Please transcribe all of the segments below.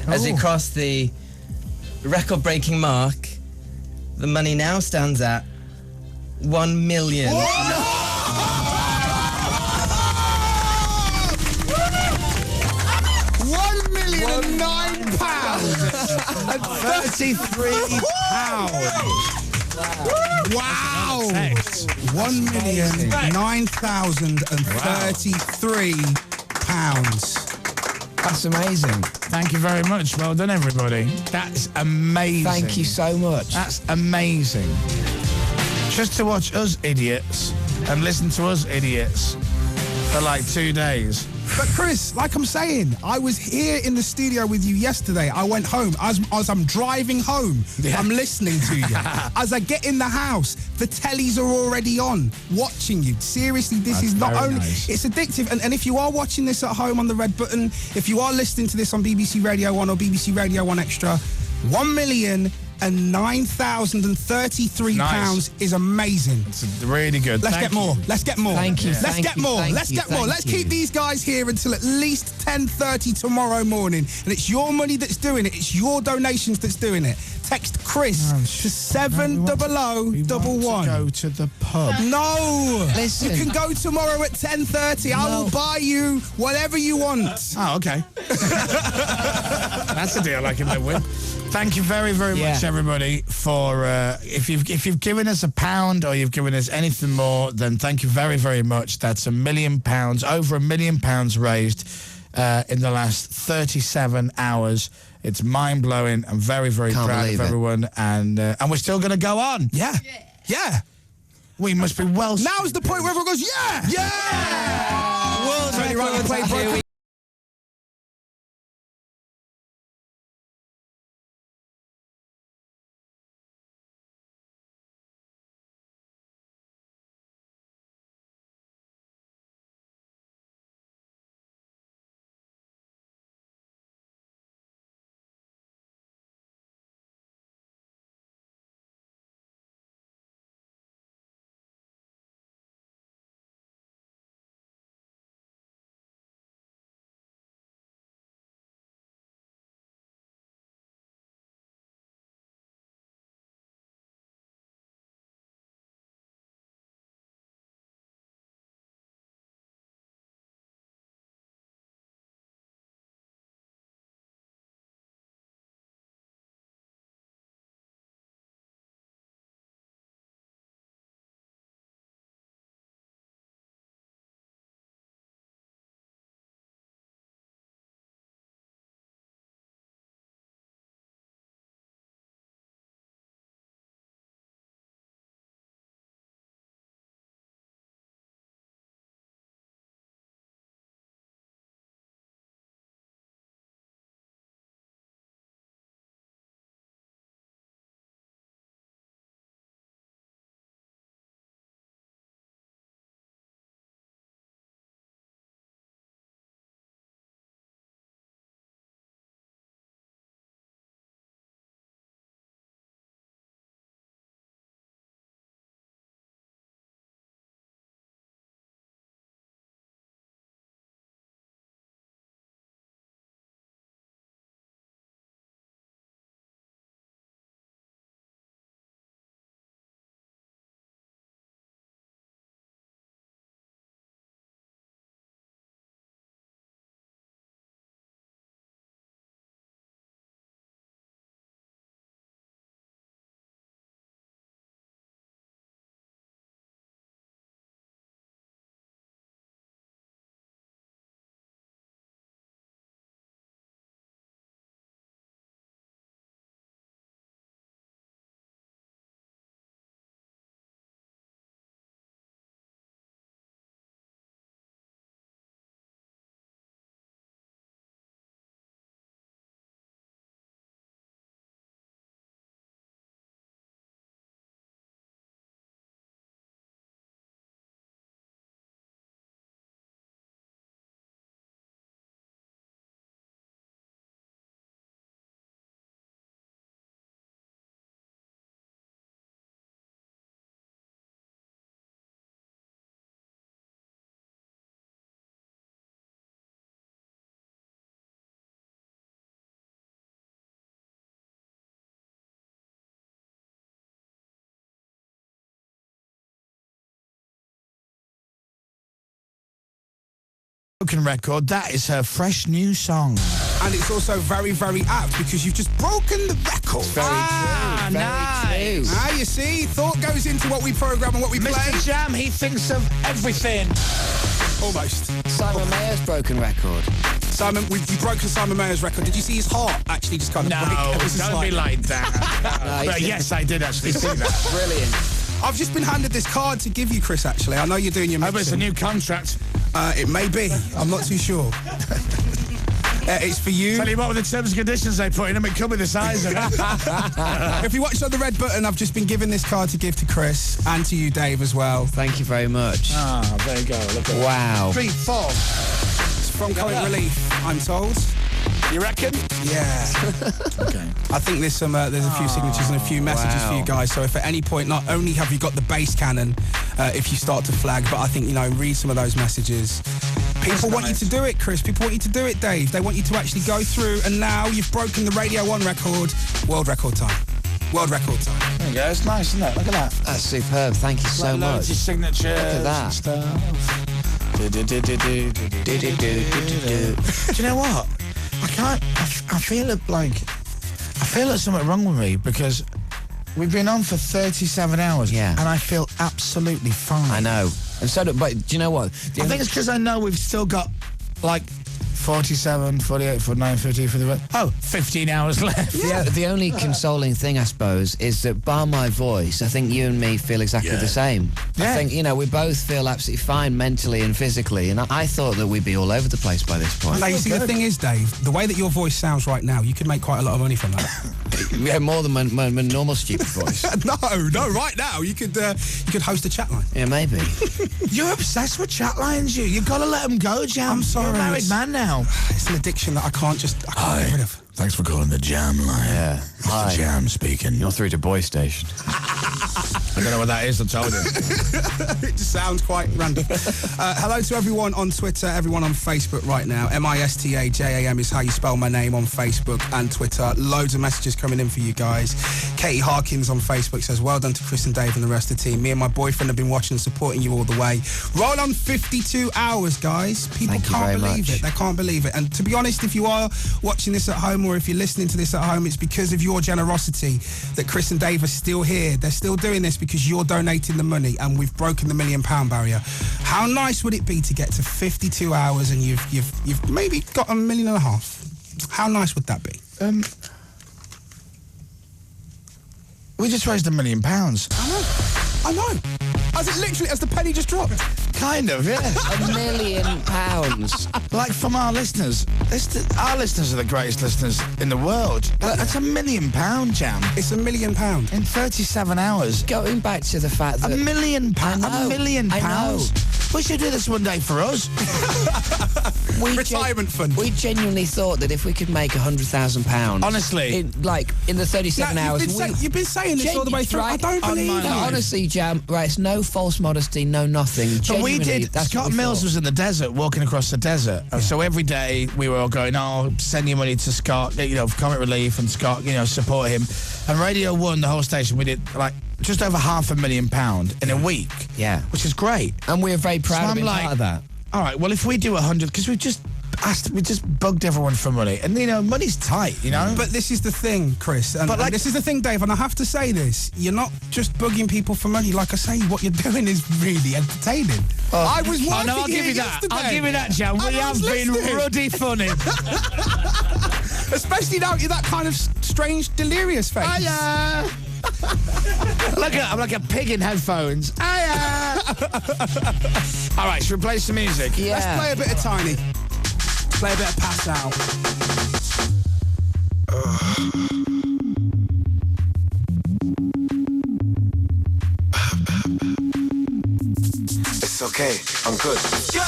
as he crossed the record-breaking mark. The money now stands at 1 million. £1,009,033. Wow! £1,009,033. That's amazing. Thank you very much. Well done, everybody. That's amazing. Thank you so much. That's amazing. Just to watch us idiots and listen to us idiots for like 2 days. But Chris, like I'm saying, I was here in the studio with you yesterday. I went home. As I'm driving home, I'm listening to you. As I get in the house, the tellies are already on, watching you. Seriously, this is not only... nice. It's addictive. And if you are watching this at home on the red button, if you are listening to this on BBC Radio 1 or BBC Radio 1 Extra, £1,009,033 is amazing. It's really good. Let's get more. Let's get more. Thank you. Let's get more. Let's get more. Let's keep these guys here until at least 10:30 tomorrow morning. And it's your money that's doing it. It's your donations that's doing it. Text Chris to 70011. Go to the pub. No. Listen. You can go tomorrow at 10:30. I will buy you whatever you want. Oh, okay. That's a deal I can live with. Thank you very, very much, everybody, for if you've given us £1 or you've given us anything more, then thank you very, very much. That's £1 million, over £1 million raised in the last 37 hours. It's mind-blowing. I'm very, very proud of everyone, and we're still going to go on. Yeah. We must be well... Now's the point where everyone goes, yeah! World records. Broken record. That is her fresh new song. And it's also very, very apt because you've just broken the record. Very nice. true. Ah, you see, thought goes into what we program and what we play. Mr. Jam, he thinks of everything. Almost. Simon Mayer's broken record. Simon, you've broken Simon Mayer's record. Did you see his heart actually just kind of break? No, It was just don't be like that. But yes, I did actually see that. Brilliant. I've just been handed this card to give you, Chris, actually. I know you're doing your I hope it's a mixing. new contract. It may be. I'm not too sure. It's for you. Tell you what, with the terms and conditions they put in them, it could be the size of it. If you watched on the red button, I've just been given this card to give to Chris and to you, Dave, as well. Thank you very much. Ah, there you go. Look at Wow. 3, 4. It's from Comic Relief, I'm told. You reckon? Yeah. Okay. I think there's a few signatures and a few messages for you guys. So if at any point, not only have you got the bass cannon, if you start to flag, but I think, read some of those messages. People want you to do it, Chris. People want you to do it, Dave. They want you to actually go through, and now you've broken the Radio 1 record, world record time. World record time. There you go. It's nice, isn't it? Look at that. That's superb. Thank you so Loads much. of signatures. Look at that. And stuff. Do you know what? I feel like there's something wrong with me because we've been on for 37 hours. Yeah. And I feel absolutely fine. I know. And so, but do you know what? I think it's because I know we've still got, 47, 48, 49, 50, 51. 15 hours left. The only consoling thing, I suppose, is that bar my voice, I think you and me feel exactly the same. Yeah. I think, we both feel absolutely fine mentally and physically, and I thought that we'd be all over the place by this point. Now, you see, the thing is, Dave, the way that your voice sounds right now, you could make quite a lot of money from that. Yeah, more than my normal stupid voice. No, right now, you could host a chat line. Yeah, maybe. You're obsessed with chat lines, you. You've got to let them go, Jam. I'm sorry. You're a married man now. It's an addiction that I can't get rid of. Thanks for calling the Jam line. Yeah. Mr. Hi. Jam speaking. You're through to Boy Station. I don't know what that is, I told you. It just sounds quite random. Hello to everyone on Twitter, everyone on Facebook right now. MISTAJAM is how you spell my name on Facebook and Twitter. Loads of messages coming in for you guys. Katie Harkins on Facebook says, well done to Chris and Dave and the rest of the team. Me and my boyfriend have been watching and supporting you all the way. Roll on 52 hours, guys. People Thank you can't very believe much. it. They can't believe it. And to be honest, if you are watching this at home or if you're listening to this at home, it's because of your generosity that Chris and Dave are still here. They're still doing this because you're donating the money, and we've broken the £1 million barrier. How nice would it be to get to 52 hours and you've maybe got £1.5 million? How nice would that be? We just raised £1 million. I know. As the penny just dropped. Kind of, yeah. £1 million. Like from our listeners. Our listeners are the greatest listeners in the world. That's £1 million, Jam. It's £1 million. In 37 hours. Going back to the fact that... £1 million. I know. £1 million. I know. We should do this one day for us. Retirement fund. We genuinely thought that if we could make £100,000... Honestly. in the 37 hours... You've been saying this all the way through. Right. I don't believe my it. life. Honestly, Jam, right, it's no false modesty, no nothing. But we Genuinely, did. that's what Scott we Mills thought. was in the desert, walking across the desert. So every day we were all going, send your money to Scott, for Comic Relief, and Scott, support him. And Radio 1, the whole station, we did just over £500,000 in a week. Yeah. Which is great. And we're very proud So of I'm being like, part of that. All right, well, if we do 100, because we just bugged everyone for money. And, money's tight, But this is the thing, Chris. And this is the thing, Dave, and I have to say this. You're not just bugging people for money. Like I say, what you're doing is really entertaining. I was working I'll give you that. yesterday. I'll give you that, Jam. We have been ruddy funny. Especially now you're that kind of strange, delirious face. Hiya! I'm like a pig in headphones. Hiya! All right, should we play some music? Yeah. Let's play a bit of Tiny. Play a bit of Pass Out. It's okay, I'm good. Go!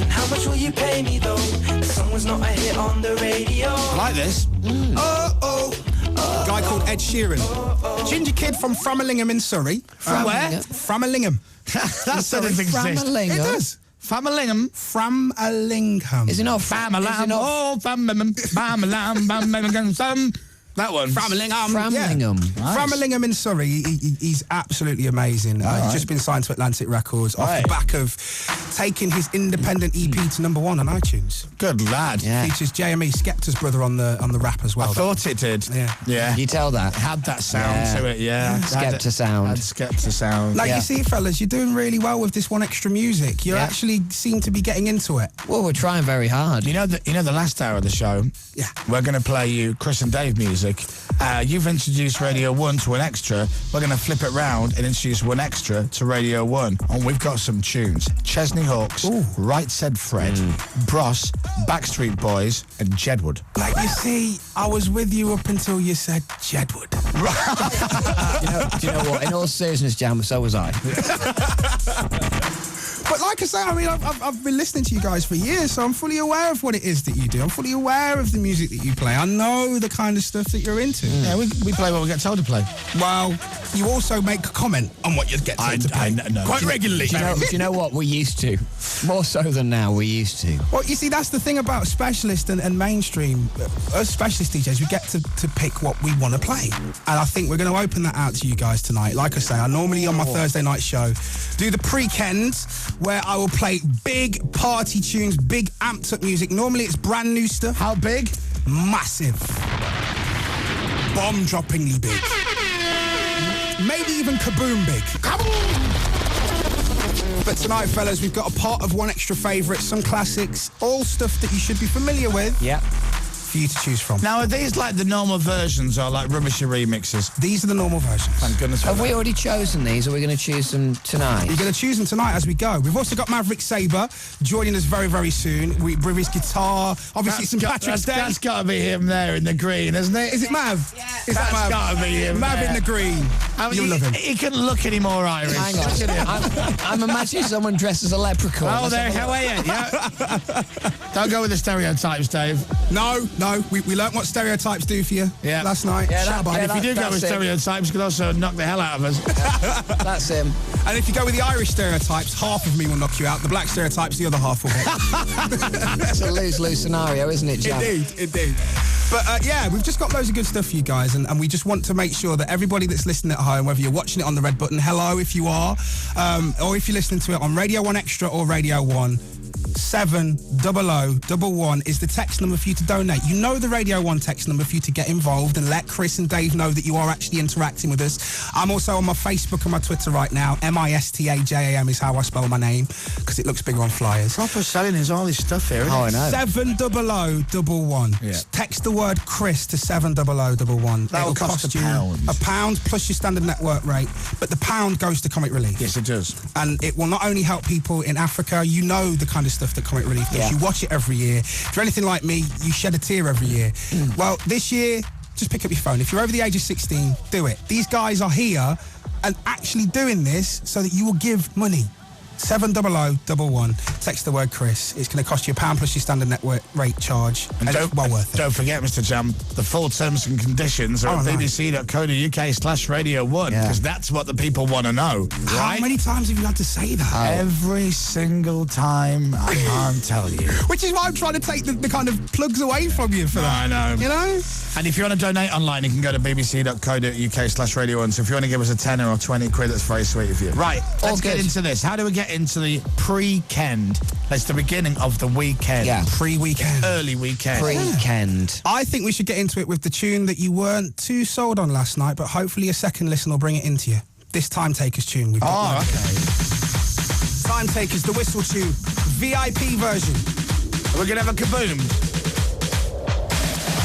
How much will you pay me though? The song was not a hit on the radio. I like this. A guy called Ed Sheeran. Ginger kid from Framallingham in Surrey. From where? Framallingham. That doesn't exist. It does. Famallingham. Framallingham. Is it not Famalam. Is it not, Oh, famalam. Famalam. Famalam. That one. Framlingham. Framlingham. Yeah. Nice. Framlingham in Surrey. He's absolutely amazing. He's just been signed to Atlantic Records off the back of taking his independent EP to #1 on iTunes. Good lad. Yeah. Features JME, Skepta's brother on the rap as well. I thought it did. Yeah. You tell that. It had that sound Yeah. to it, yeah. Skepta sound. Had Skepta sound. Like Yeah. you see, fellas, you're doing really well with this One Extra music. You Yeah. actually seem to be getting into it. Well, we're trying very hard. You know the last hour of the show? Yeah. We're going to play you Chris and Dave music. You've introduced Radio 1 to One Extra. We're going to flip it round and introduce One Extra to Radio 1. And we've got some tunes. Chesney Hawks, Right Said Fred, Bros, Backstreet Boys, and Jedwood. Like you see, I was with you up until you said Jedwood. Do you know what? In all seriousness, Jam, so was I. But like I say, I mean, I've been listening to you guys for years, so I'm fully aware of what it is that you do. I'm fully aware of the music that you play. I know the kind of stuff that you're into. Yeah, we play what we get told to play. Well, you also make a comment on what you get told to play. I know. Quite regularly. Do you know what? We used to. More so than now, we used to. Well, you see, that's the thing about specialist and mainstream. Us specialist DJs, we get to pick what we want to play. And I think we're going to open that out to you guys tonight. Like I say, I normally on my Thursday night show do the pre-kends, where I will play big party tunes, big amped up music. Normally it's brand new stuff. How big? Massive. Bomb-droppingly big. Maybe even kaboom big. But tonight, fellas, we've got a part of One Extra favourites, some classics, all stuff that you should be familiar with. Yeah. For you to choose from. Now, are these like the normal versions or like rubbishy remixes? These are the normal versions. Thank goodness for Have that. we already chosen these, or are we going to choose them tonight? You're going to choose them tonight as we go. We've also got Maverick Sabre joining us very, very soon. With his guitar. Obviously, it's St. Patrick's Day. That's got to be him there in the green, isn't it? Is it Mav? Yeah. Is that That's Mav? got to be him Mav there. in the green. You'll love him. He couldn't look any more Irish. Hang Look at him. on. I'm imagining someone dressed as a leprechaun. Oh, there, how are you? Yeah. Don't go with the stereotypes, Dave. No, we learnt what stereotypes do for you last night. Yeah, Shut up, that- Andy. If you do go with that's it. stereotypes, you could also knock the hell out of us. That's him. And if you go with the Irish stereotypes, half of me will knock you out. The black stereotypes, the other half will get. It's a lose-lose scenario, isn't it, Jam? Indeed. But yeah, we've just got loads of good stuff for you guys, and we just want to make sure that everybody that's listening at home, whether you're watching it on the red button, hello if you are, or if you're listening to it on Radio 1 Extra or Radio 1, 70011 is the text number for you to donate. You know the Radio 1 text number for you to get involved and let Chris and Dave know that you are actually interacting with us. I'm also on my Facebook and my Twitter right now. MISTAJAM is how I spell my name, because it looks bigger on flyers. Proper selling is all this stuff here, isn't Oh, I it? know. 70011. Yeah. Text the word Chris to 70011. That'll It'll cost you £1. £1 plus your standard network rate, but the £1 goes to Comic Relief. Yes, it does. And it will not only help people in Africa, you know the kind of stuff that Comic Relief does. Yeah. You watch it every year. If you're anything like me, you shed a tear every year. Well, this year, just pick up your phone. If you're over the age of 16, do it. These guys are here and actually doing this so that you will give money. 70011. Text the word Chris. It's going to cost you £1 plus your standard network rate charge. And it's well worth it. Don't forget, Mr. Jam, the full terms and conditions are Oh, at no. bbc.co.uk/Radio1, because that's what the people want to know, How right? many times have you had to say that? Every single time, I can't tell you. Which is why I'm trying to take the kind of plugs away from you for that. I know. You know? And if you want to donate online, you can go to bbc.co.uk/Radio1. So if you want to give us a tenner or 20 quid, that's very sweet of you. Right, let's get good. into this. How do we get into the pre-kend? That's the beginning of the weekend. Yeah. Pre-weekend. Early weekend. Pre-kend. I think we should get into it with the tune that you weren't too sold on last night, but hopefully a second listen will bring it into you. This Time Takers tune we've got. Oh, okay. Time Takers, the whistle tune, VIP version. We're going to have a kaboom.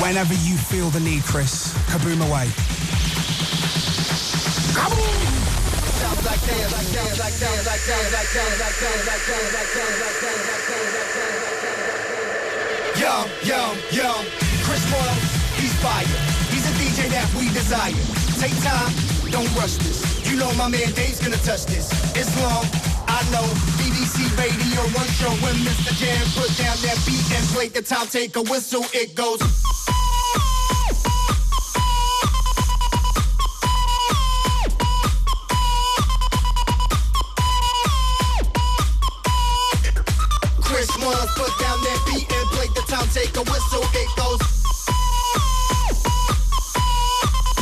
Whenever you feel the need, Chris, kaboom away. Yo, Chris Moyles, he's fire. He's a DJ that we desire. Take time, don't rush this. You know my man Dave's gonna touch this. It's long, I know. BBC Radio 1 show when Mr. Jam put down that beat and play the Time Taker whistle. It goes. Chris Moyles put down that beat and play the Time Taker whistle. It goes.